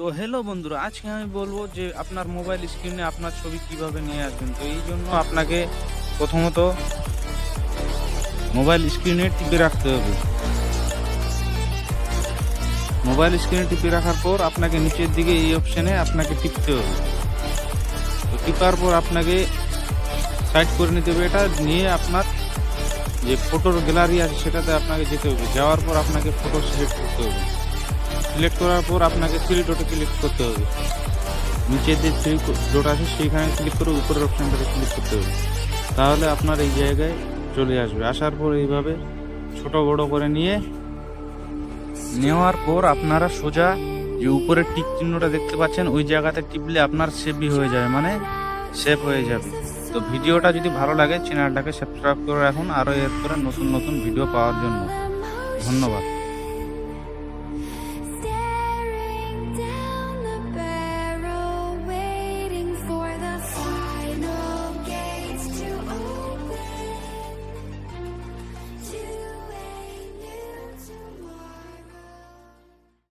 তো হ্যালো বন্ধুরা, আজকে আমি বলবো যে আপনার মোবাইল স্ক্রিনে আপনার ছবি কিভাবে নিয়ে আসবেন। তো এই জন্য আপনাকে প্রথমত মোবাইল স্ক্রিনে টিপে রাখতে হবে। মোবাইল স্ক্রিনে টিপে রাখার পর আপনাকে নিচের দিকে এই অপশানে আপনাকে টিপতে হবে। তো টিপার পর আপনাকে সাইড করে নিতে হবে। এটা নিয়ে আপনার যে ফটোর গ্যালারি আছে সেটাতে আপনাকে যেতে হবে। যাওয়ার পর আপনাকে ফটো সিলেক্ট করতে হবে। সিলেক্ট করার পর আপনাকে থ্রি ডটে ক্লিক করতে হবে। নিচে যে থ্রি ডট আছে সেইখানে ক্লিক করে উপরের অপশানটাতে ক্লিক করতে হবে। তাহলে আপনার এই জায়গায় চলে আসবে। আসার পর এইভাবে ছোট বড় করে নেওয়ার পর আপনারা সোজা যে উপরে টিক চিহ্নটা দেখতে পাচ্ছেন ওই জায়গাতে টিপলে আপনার সেভই হয়ে যাবে, মানে সেভ হয়ে যাবে। তো ভিডিওটা যদি ভালো লাগে চ্যানেলটাকে সাবস্ক্রাইব করে রাখুন আরও এরপরে নতুন নতুন ভিডিও পাওয়ার জন্য। ধন্যবাদ।